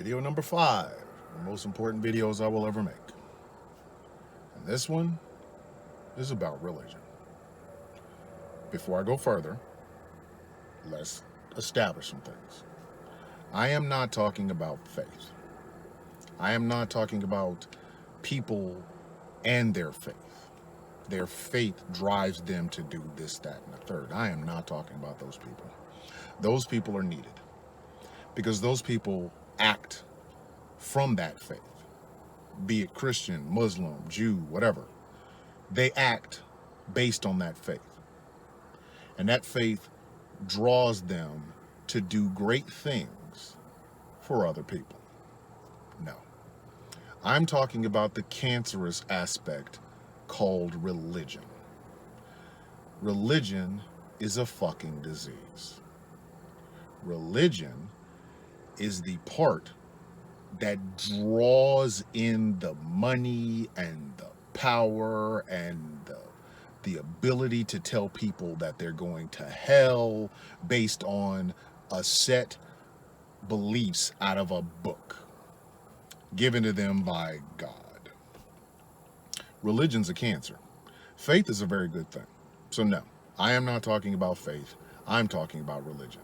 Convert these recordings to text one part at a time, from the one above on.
Video number 5, the most important videos I will ever make. And this one is about religion. Before I go further, let's establish some things. I am not talking about faith. I am not talking about people and their faith. Their faith drives them to do this, that, and the third. I am not talking about those people. Those people are needed because those people act from that faith, be it Christian, Muslim, Jew, whatever. They act based on that faith. And that faith draws them to do great things for other people. No. I'm talking about the cancerous aspect called religion. Religion is a fucking disease. Religion is the part that draws in the money and the power and the ability to tell people that they're going to hell based on a set beliefs out of a book given to them by God. Religion's a cancer. Faith is a very good thing. So no, I am not talking about faith. I'm talking about religion.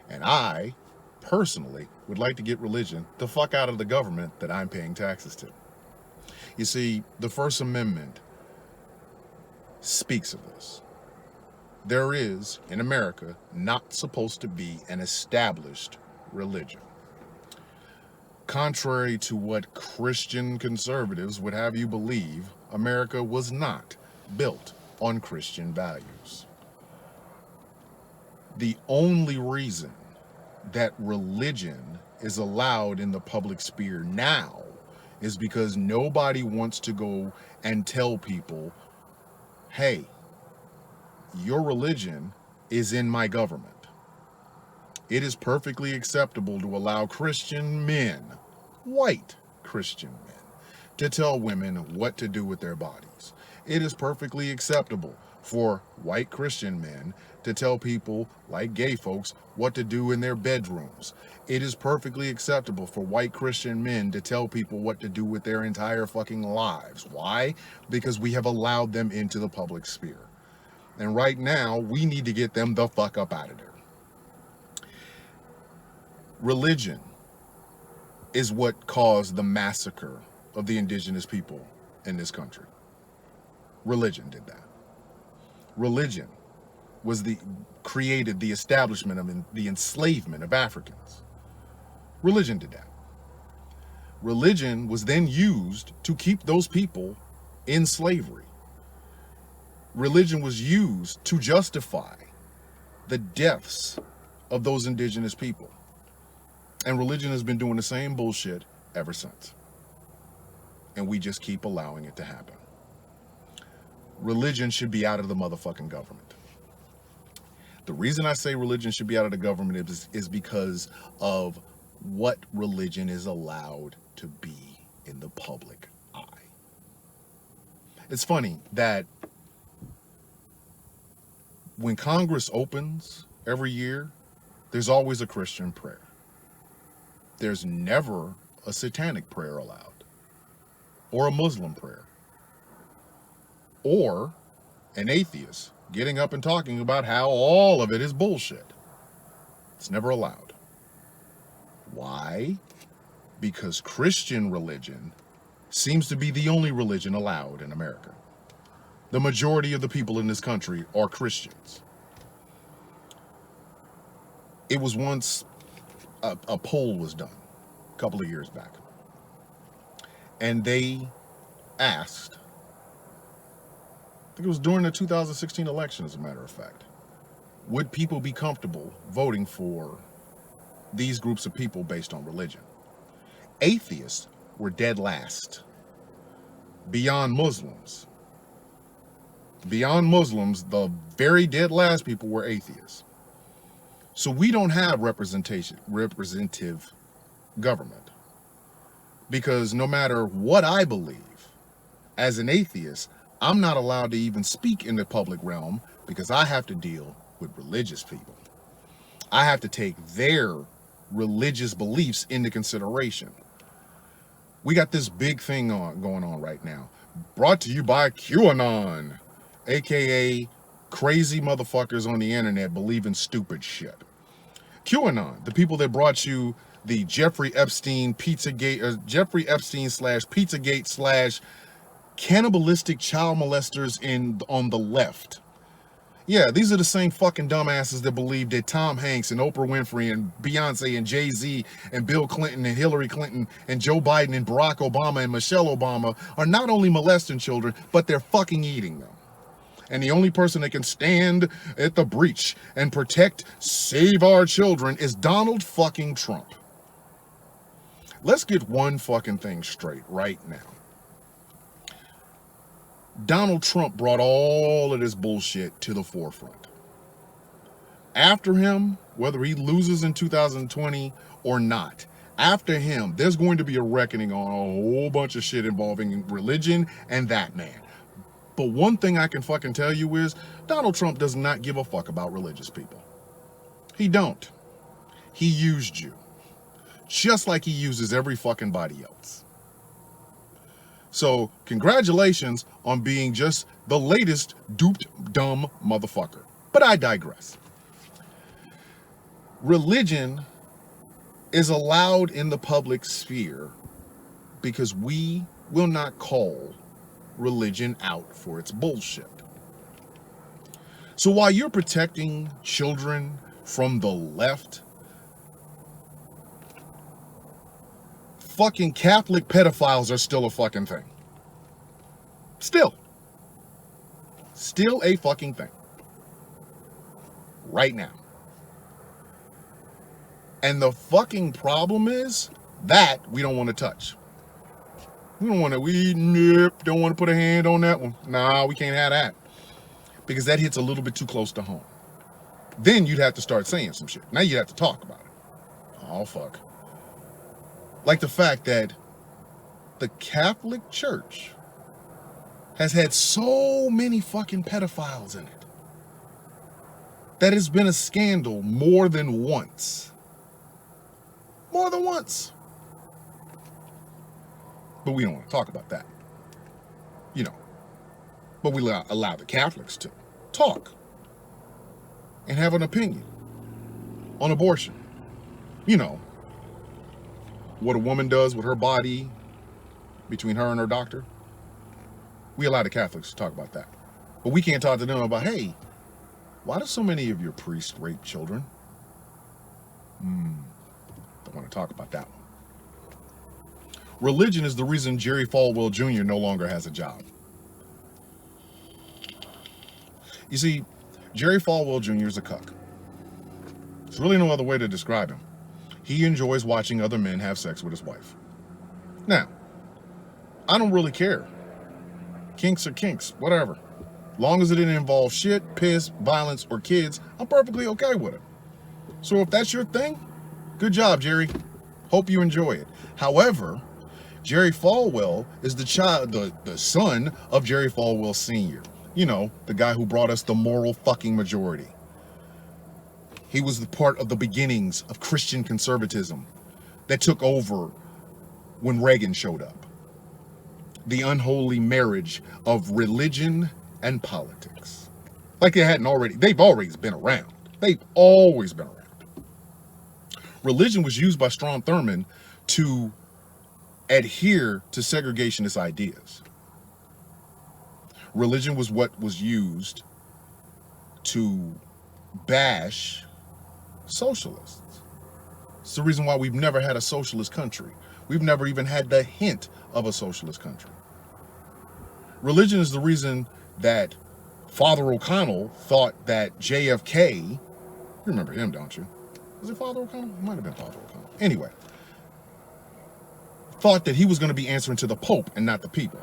And I personally would like to get religion the fuck out of the government that I'm paying taxes to. You see, the First Amendment speaks of this. There is, in America, not supposed to be an established religion. Contrary to what Christian conservatives would have you believe, America was not built on Christian values. The only reason that religion is allowed in the public sphere now is because nobody wants to go and tell people, hey, your religion is in my government. It is perfectly acceptable to allow Christian men, white Christian men, to tell women what to do with their bodies. It is perfectly acceptable for white Christian men to tell people like gay folks what to do in their bedrooms. It is perfectly acceptable for white Christian men to tell people what to do with their entire fucking lives. Why? Because we have allowed them into the public sphere. And right now, we need to get them the fuck up out of there. Religion is what caused the massacre of the indigenous people in this country. Religion did that. Religion was created the establishment of the enslavement of Africans. Religion did that. Religion was then used to keep those people in slavery. Religion was used to justify the deaths of those indigenous people. And religion has been doing the same bullshit ever since. And we just keep allowing it to happen. Religion should be out of the motherfucking government. The reason I say religion should be out of the government is because of what religion is allowed to be in the public eye. It's funny that when Congress opens every year, there's always a Christian prayer. There's never a satanic prayer allowed, or a Muslim prayer, or an atheist getting up and talking about how all of it is bullshit. It's never allowed. Why? Because Christian religion seems to be the only religion allowed in America. The majority of the people in this country are Christians. It was once a poll was done a couple of years back, and they asked, I think it was during the 2016 election, as a matter of fact, would people be comfortable voting for these groups of people based on religion? Atheists were dead last. Beyond Muslims, the very dead last people were atheists. So we don't have representative government, because no matter what I believe, as an atheist, I'm not allowed to even speak in the public realm because I have to deal with religious people. I have to take their religious beliefs into consideration. We got this big thing going on right now, brought to you by QAnon, aka crazy motherfuckers on the internet believing stupid shit. QAnon, the people that brought you the Jeffrey Epstein Pizzagate, or Jeffrey Epstein slash Pizzagate slash cannibalistic child molesters on the left. Yeah, these are the same fucking dumbasses that believe that Tom Hanks and Oprah Winfrey and Beyonce and Jay-Z and Bill Clinton and Hillary Clinton and Joe Biden and Barack Obama and Michelle Obama are not only molesting children, but they're fucking eating them. And the only person that can stand at the breach and protect, save our children is Donald fucking Trump. Let's get one fucking thing straight right now. Donald Trump brought all of this bullshit to the forefront. After him, whether he loses in 2020 or not, after him, there's going to be a reckoning on a whole bunch of shit involving religion and that man. But one thing I can fucking tell you is Donald Trump does not give a fuck about religious people. He don't. He used you. Just like he uses every fucking body else. So, congratulations on being just the latest duped, dumb motherfucker. But I digress. Religion is allowed in the public sphere because we will not call religion out for its bullshit. So while you're protecting children from the left, fucking Catholic pedophiles are still a fucking thing. Still a fucking thing. Right now. And the fucking problem is that we don't want to touch. Don't want to put a hand on that one. Nah, we can't have that. Because that hits a little bit too close to home. Then you'd have to start saying some shit. Now you'd have to talk about it. Oh, fuck. Like the fact that the Catholic Church has had so many fucking pedophiles in it that it's been a scandal more than once. More than once. But we don't want to talk about that. You know. But we allow the Catholics to talk and have an opinion on abortion. You know. What a woman does with her body between her and her doctor. We allow the Catholics to talk about that. But we can't talk to them about, hey, why do so many of your priests rape children? Don't want to talk about that one. Religion is the reason Jerry Falwell Jr. no longer has a job. You see, Jerry Falwell Jr. is a cuck. There's really no other way to describe him. He enjoys watching other men have sex with his wife. Now, I don't really care. Kinks are kinks, whatever. Long as it didn't involve shit, piss, violence, or kids, I'm perfectly okay with it. So if that's your thing, good job, Jerry. Hope you enjoy it. However, Jerry Falwell is the son of Jerry Falwell Sr. You know, the guy who brought us the moral fucking majority. He was the part of the beginnings of Christian conservatism that took over when Reagan showed up. The unholy marriage of religion and politics. Like they've always been around. They've always been around. Religion was used by Strom Thurmond to adhere to segregationist ideas. Religion was what was used to bash socialists. It's the reason why we've never had a socialist country. We've never even had the hint of a socialist country. Religion is the reason that Father O'Connell thought that JFK, you remember him, don't you? Was it Father O'Connell? It might have been Father O'Connell. Anyway, thought that he was going to be answering to the Pope and not the people.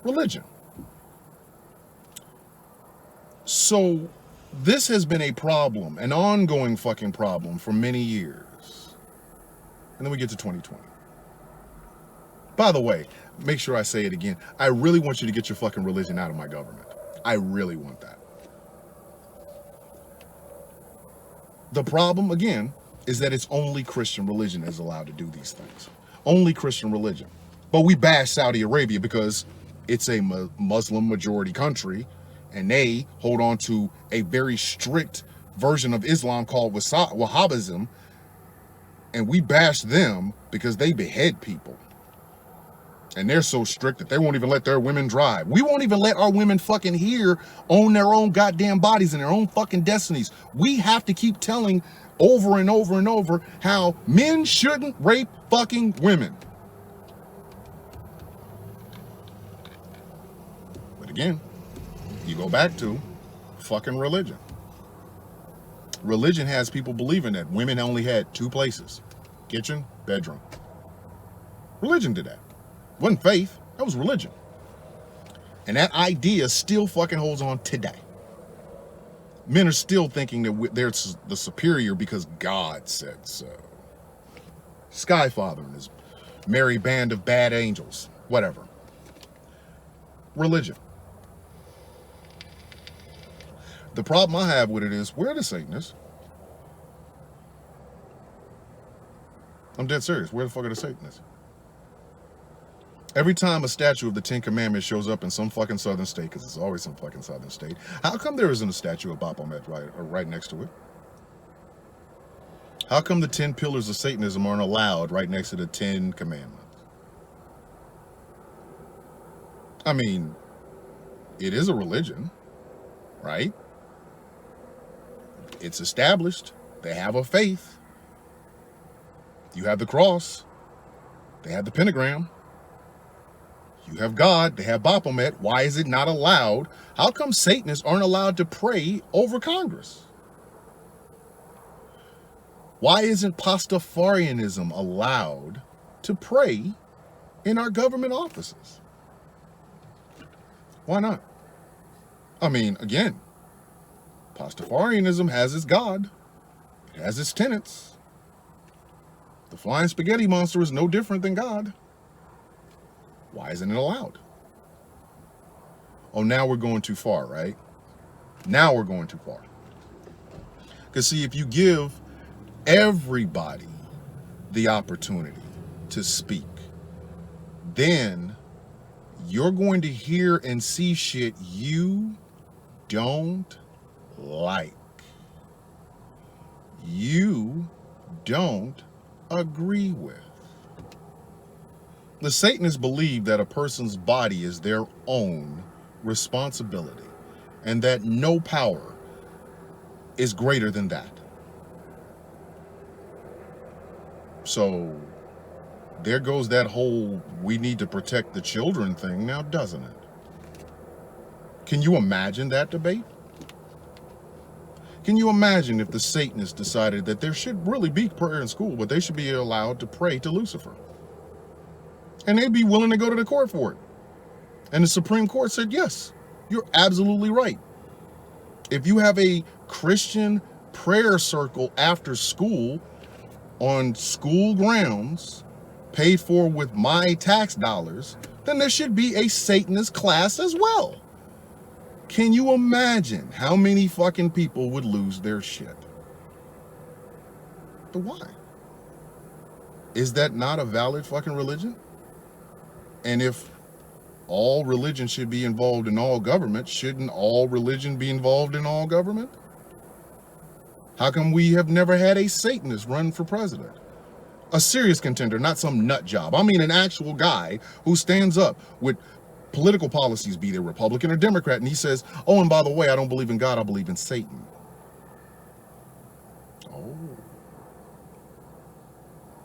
Religion. So this has been a problem, an ongoing fucking problem for many years. And then we get to 2020. By the way, make sure I say it again. I really want you to get your fucking religion out of my government. I really want that. The problem, again, is that it's only Christian religion is allowed to do these things. Only Christian religion. But we bash Saudi Arabia because it's a Muslim majority country, and they hold on to a very strict version of Islam called Wahhabism, and we bash them because they behead people. And they're so strict that they won't even let their women drive. We won't even let our women fucking here own their own goddamn bodies and their own fucking destinies. We have to keep telling over and over and over how men shouldn't rape fucking women. But again, you go back to fucking religion. Religion has people believing that women only had two places: kitchen, bedroom. Religion did that. It wasn't faith, that was religion. And that idea still fucking holds on today. Men are still thinking that they're the superior because God said so. Skyfather and his merry band of bad angels, whatever. Religion. The problem I have with it is, where are the Satanists? I'm dead serious. Where the fuck are the Satanists? Every time a statue of the Ten Commandments shows up in some fucking southern state, because it's always some fucking southern state, how come there isn't a statue of Baphomet right next to it? How come the 10 pillars of Satanism aren't allowed right next to the 10 Commandments? I mean, it is a religion, right? It's established. They have a faith. You have the cross. They have the pentagram. You have God, they have Baphomet. Why is it not allowed? How come Satanists aren't allowed to pray over Congress? Why isn't Pastafarianism allowed to pray in our government offices? Why not? I mean, again, Pastafarianism has its God. It has its tenets. The flying spaghetti monster is no different than God. Why isn't it allowed? Oh, now we're going too far, right? Now we're going too far. Because see, if you give everybody the opportunity to speak, then you're going to hear and see shit you don't like. You don't agree with. The Satanists believe that a person's body is their own responsibility and that no power is greater than that. So there goes that whole we need to protect the children thing now, doesn't it? Can you imagine that debate? Can you imagine if the Satanists decided that there should really be prayer in school, but they should be allowed to pray to Lucifer? And they'd be willing to go to the court for it. And the Supreme Court said, yes, you're absolutely right. If you have a Christian prayer circle after school on school grounds, paid for with my tax dollars, then there should be a Satanist class as well. Can you imagine how many fucking people would lose their shit? But why? Is that not a valid fucking religion? And if all religion should be involved in all government, shouldn't all religion be involved in all government? How come we have never had a Satanist run for president? A serious contender, not some nut job. I mean an actual guy who stands up with political policies, be they Republican or Democrat, and he says, oh, and by the way, I don't believe in God, I believe in Satan. Oh.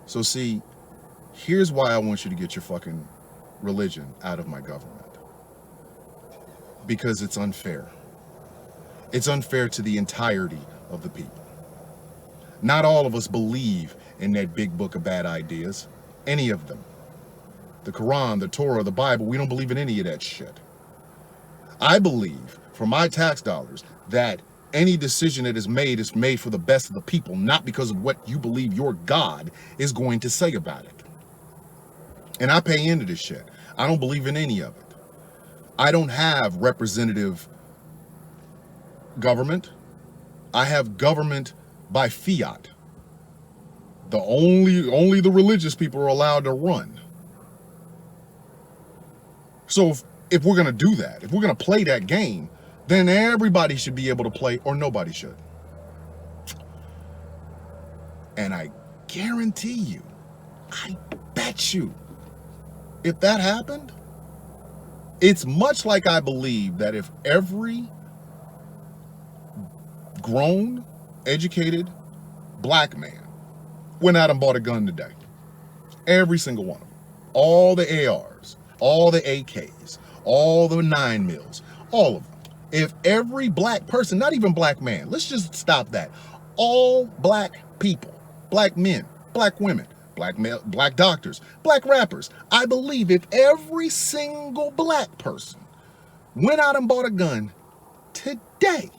So see, here's why I want you to get your fucking religion out of my government. Because it's unfair. It's unfair to the entirety of the people. Not all of us believe in that big book of bad ideas. Any of them. The Quran, the Torah, the Bible, we don't believe in any of that shit. I believe, for my tax dollars, that any decision that is made for the best of the people, not because of what you believe your God is going to say about it. And I pay into this shit. I don't believe in any of it. I don't have representative government. I have government by fiat. Only the religious people are allowed to run. So if we're going to do that, if we're going to play that game, then everybody should be able to play or nobody should. And I guarantee you, I bet you, if that happened, it's much like I believe that if every grown, educated black man went out and bought a gun today, every single one of them, all the ARs, all the AKs, all the 9mm, all of them, if every black person, not even black man, let's just stop that, all black people, black men, black women, black male, black doctors, black rappers, I believe if every single black person went out and bought a gun today,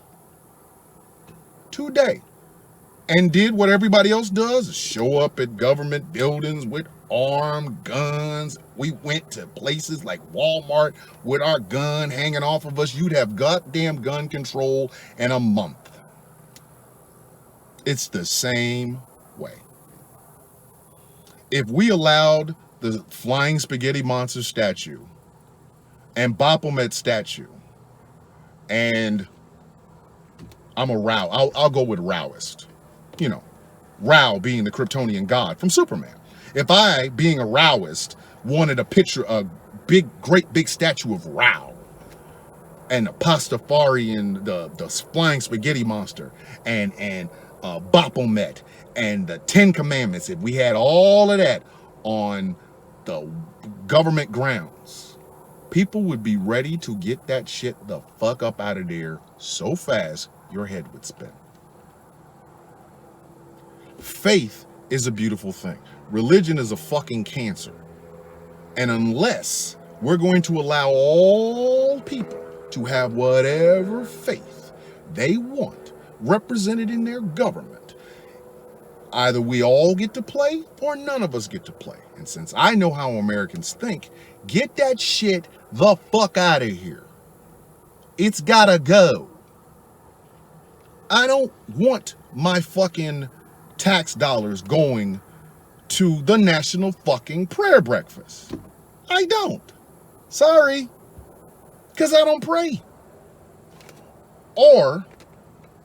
and did what everybody else does, show up at government buildings with armed guns. We went to places like Walmart with our gun hanging off of us. You'd have goddamn gun control in a month. It's the same way. If we allowed the flying spaghetti monster statue and Baphomet statue, and I'm a Rao, I'll go with Raoist. You know, Rao being the Kryptonian god from Superman. If I, being a Raoist, wanted a picture, a great big statue of Rao, and the Pastafarian, the flying spaghetti monster, and Baphomet, and the 10 Commandments, if we had all of that on the government grounds, people would be ready to get that shit the fuck up out of there so fast your head would spin. Faith is a beautiful thing. Religion is a fucking cancer. And unless we're going to allow all people to have whatever faith they want represented in their government, either we all get to play or none of us get to play. And since I know how Americans think, get that shit the fuck out of here. It's gotta go. I don't want my fucking tax dollars going to the national fucking prayer breakfast. I don't. Sorry. Because I don't pray. Or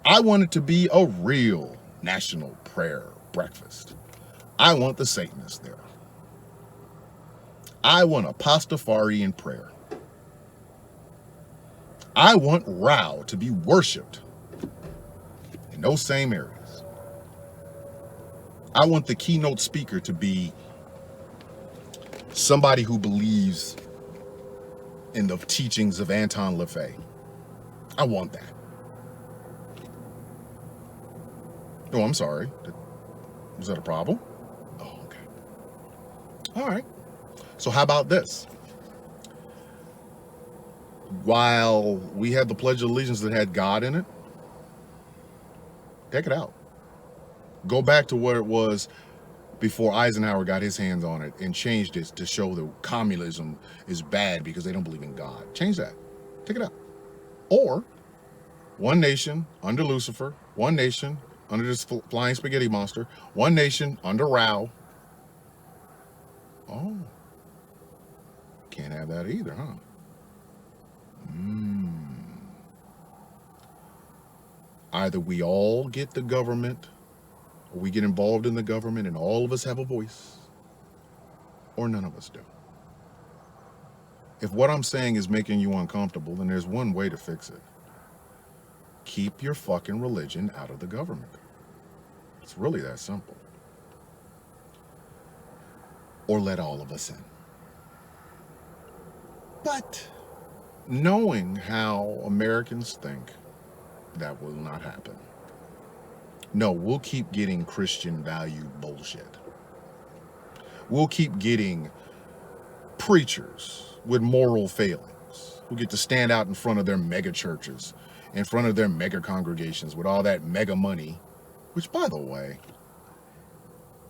I want it to be a real national prayer breakfast. I want the Satanists there. I want a Pastafarian prayer. I want Rao to be worshipped in those same areas. I want the keynote speaker to be somebody who believes in the teachings of Anton LaVey. I want that. Oh, I'm sorry. Was that a problem? Oh, okay. All right. So how about this? While we had the Pledge of Allegiance that had God in it, take it out. Go back to what it was before Eisenhower got his hands on it and changed it to show that communism is bad because they don't believe in God. Change that. Take it out. Or one nation under Lucifer, one nation under this flying spaghetti monster, one nation under Rao. Oh, can't have that either, huh? Either we all get the government, or we get involved in the government and all of us have a voice, or none of us do. If what I'm saying is making you uncomfortable, then there's one way to fix it. Keep your fucking religion out of the government. It's really that simple. Or let all of us in. But knowing how Americans think, that will not happen. No, we'll keep getting Christian value bullshit. We'll keep getting preachers with moral failings who get to stand out in front of their mega churches, in front of their mega congregations with all that mega money, which, by the way,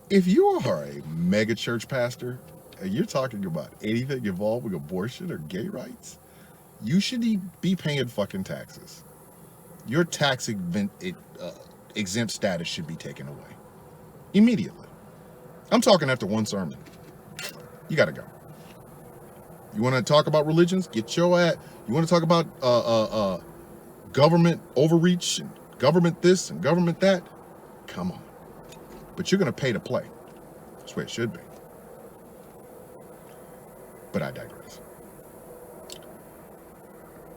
if you are a mega church pastor and you're talking about anything involved with abortion or gay rights, you should be paying fucking taxes. Your tax exempt status should be taken away immediately. I'm talking after one sermon. You got to go. You want to talk about religions? Get your ass. You want to talk about government overreach and government this and government that? Come on. But you're going to pay to play. That's where it should be. But I digress.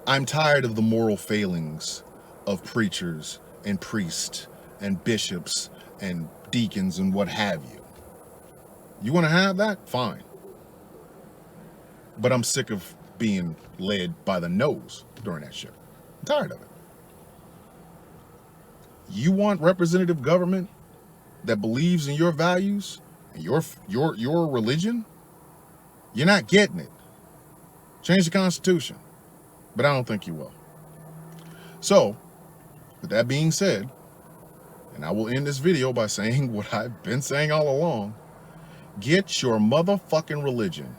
I'm tired of the moral failings of preachers and priests and bishops and deacons and what have you. You want to have that? Fine. But I'm sick of being led by the nose during that shit. I'm tired of it. You want representative government that believes in your values and your religion? You're not getting it. Change the Constitution. But I don't think you will. So, with that being said, and I will end this video by saying what I've been saying all along, get your motherfucking religion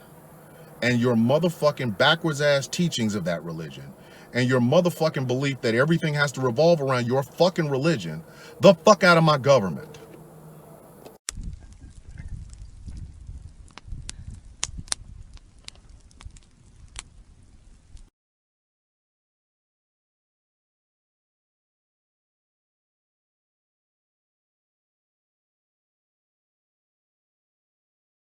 and your motherfucking backwards ass teachings of that religion and your motherfucking belief that everything has to revolve around your fucking religion the fuck out of my government.